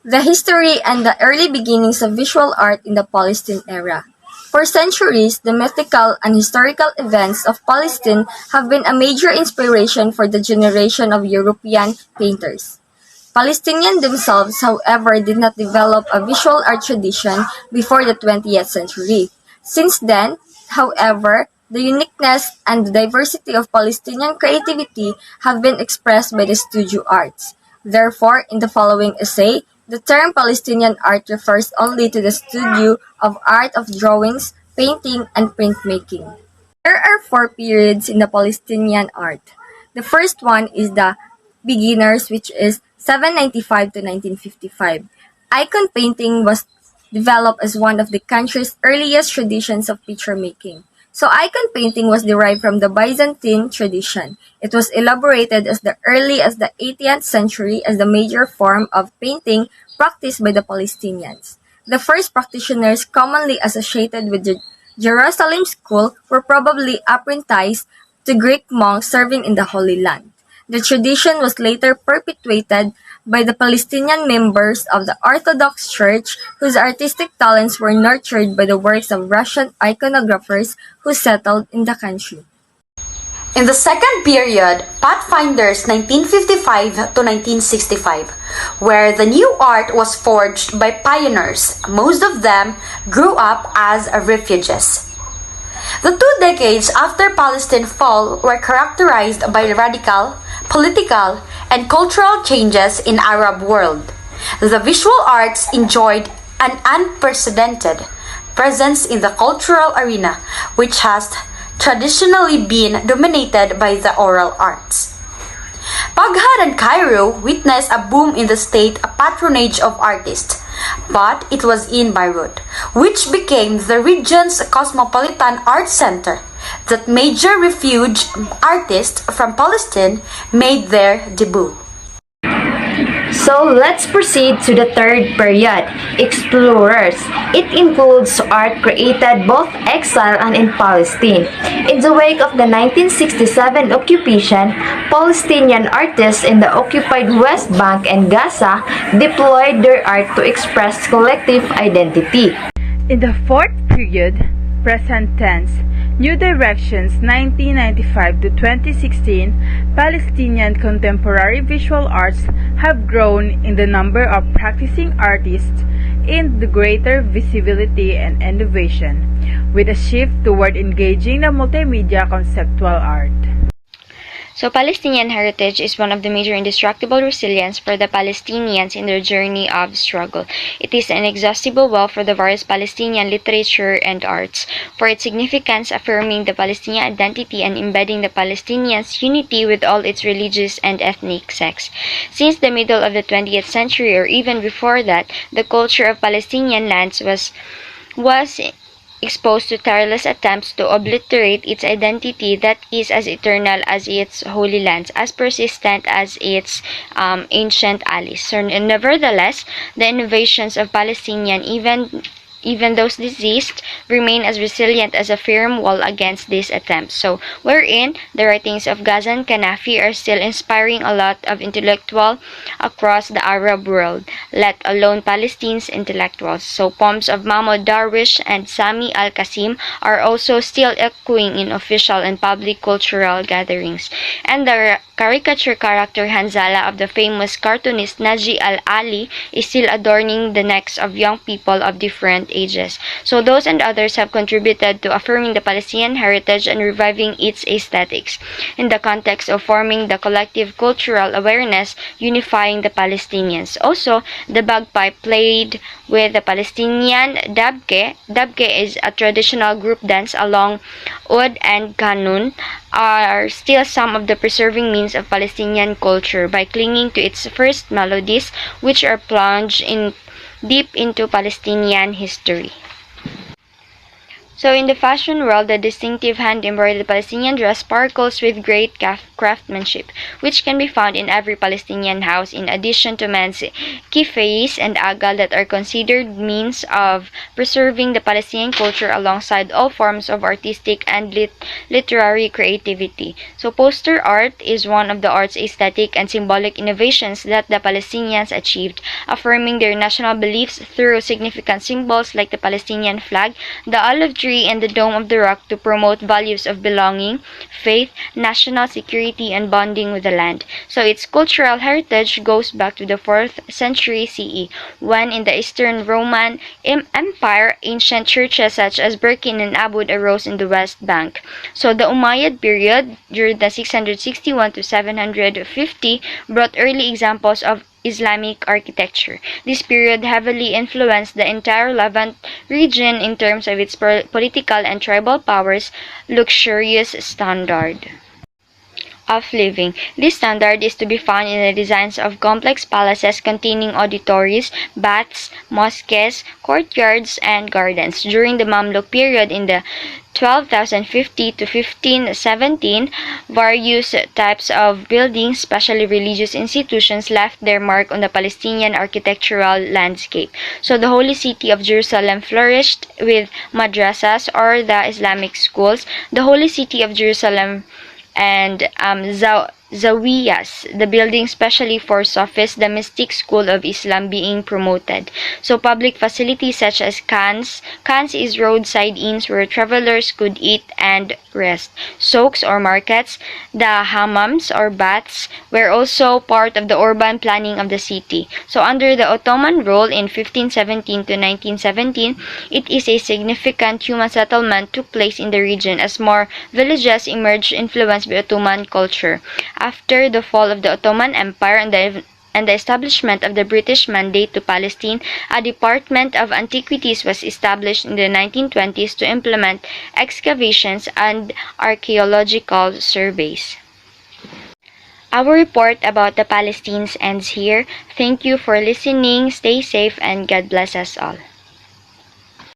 the history and the early beginnings of visual art in the Palestine era. For centuries, the mythical and historical events of Palestine have been a major inspiration for the generation of European painters. Palestinians themselves, however, did not develop a visual art tradition before the 20th century. Since then, however, the uniqueness and the diversity of Palestinian creativity have been expressed by the studio arts. Therefore, in the following essay, the term Palestinian art refers only to the studio of art of drawings, painting, and printmaking. There are four periods in the Palestinian art. The first one is the beginners, which is 795 to 1955. Icon painting was developed as one of the country's earliest traditions of picture making. So icon painting was derived from the Byzantine tradition. It was elaborated as early as the 18th century as the major form of painting practiced by the Palestinians. The first practitioners commonly associated with the Jerusalem school were probably apprenticed to Greek monks serving in the Holy Land. The tradition was later perpetuated by the Palestinian members of the Orthodox Church whose artistic talents were nurtured by the works of Russian iconographers who settled in the country. In the second period, Pathfinders 1955 to 1965, where the new art was forged by pioneers, most of them grew up as refugees. The 2 decades after Palestine's fall were characterized by radical, political, and cultural changes in Arab world. The visual arts enjoyed an unprecedented presence in the cultural arena, which has traditionally been dominated by the oral arts. Baghdad and Cairo witnessed a boom in the state patronage of artists, but it was in Beirut, which became the region's cosmopolitan art center, that major refuge artists from Palestine made their debut. So let's proceed to the third period, Explorers. It includes art created both exile and in Palestine. In the wake of the 1967 occupation, Palestinian artists in the occupied West Bank and Gaza deployed their art to express collective identity. In the fourth period, present tense, New Directions 1995 to 2016, Palestinian contemporary visual arts have grown in the number of practicing artists in the greater visibility and innovation, with a shift toward engaging the multimedia conceptual art. So Palestinian heritage is one of the major indestructible resilience for the Palestinians in their journey of struggle. It is an inexhaustible well for the various Palestinian literature and arts, for its significance affirming the Palestinian identity and embedding the Palestinians' unity with all its religious and ethnic sects. Since the middle of the 20th century or even before that, the culture of Palestinian lands was exposed to tireless attempts to obliterate its identity that is as eternal as its holy lands, as persistent as its ancient allies. So, nevertheless, the innovations of Palestinian, even those diseased, remain as resilient as a firm wall against these attempts. So, wherein the writings of Ghazan Kanafi are still inspiring a lot of intellectuals across the Arab world, let alone Palestine's intellectuals. So, poems of Mahmoud Darwish and Sami al-Qasim are also still echoing in official and public cultural gatherings. And the caricature character Hanzala of the famous cartoonist Naji al-Ali is still adorning the necks of young people of different ages. So those and others have contributed to affirming the Palestinian heritage and reviving its aesthetics in the context of forming the collective cultural awareness unifying the Palestinians. Also, the bagpipe played with the Palestinian dabke. Dabke is a traditional group dance along oud and kanun, are still some of the preserving means of Palestinian culture by clinging to its first melodies, which are plunged deep into Palestinian history. So in the fashion world, the distinctive hand-embroidered Palestinian dress sparkles with great craftsmanship, which can be found in every Palestinian house, in addition to men's kifayis and agal that are considered means of preserving the Palestinian culture alongside all forms of artistic and literary creativity. So poster art is one of the art's aesthetic and symbolic innovations that the Palestinians achieved, affirming their national beliefs through significant symbols like the Palestinian flag, the olive tree, and the Dome of the Rock to promote values of belonging, faith, national security, and bonding with the land. So its cultural heritage goes back to the 4th century CE, when in the Eastern Roman Empire, ancient churches such as Birkin and Abud arose in the West Bank. So the Umayyad period, during the 661 to 750, brought early examples of Islamic architecture. This period heavily influenced the entire Levant region in terms of its political and tribal powers, luxurious standard of living. This standard is to be found in the designs of complex palaces containing auditories, baths, mosques, courtyards, and gardens. During the Mamluk period in the 12,050 to 1517, various types of buildings, especially religious institutions, left their mark on the Palestinian architectural landscape. So the Holy City of Jerusalem flourished with madrasas, or the Islamic schools. The Holy City of Jerusalem and Zawiyas, the building specially for Sufis, the mystic school of Islam, being promoted. So public facilities such as khans is roadside inns where travelers could eat and rest. Souks or markets, the hammams or baths, were also part of the urban planning of the city. So under the Ottoman rule in 1517 to 1917, it is a significant human settlement took place in the region as more villages emerged influenced by Ottoman culture. After the fall of the Ottoman Empire and the establishment of the British Mandate to Palestine, a Department of Antiquities was established in the 1920s to implement excavations and archaeological surveys. Our report about the Palestines ends here. Thank you for listening. Stay safe and God bless us all.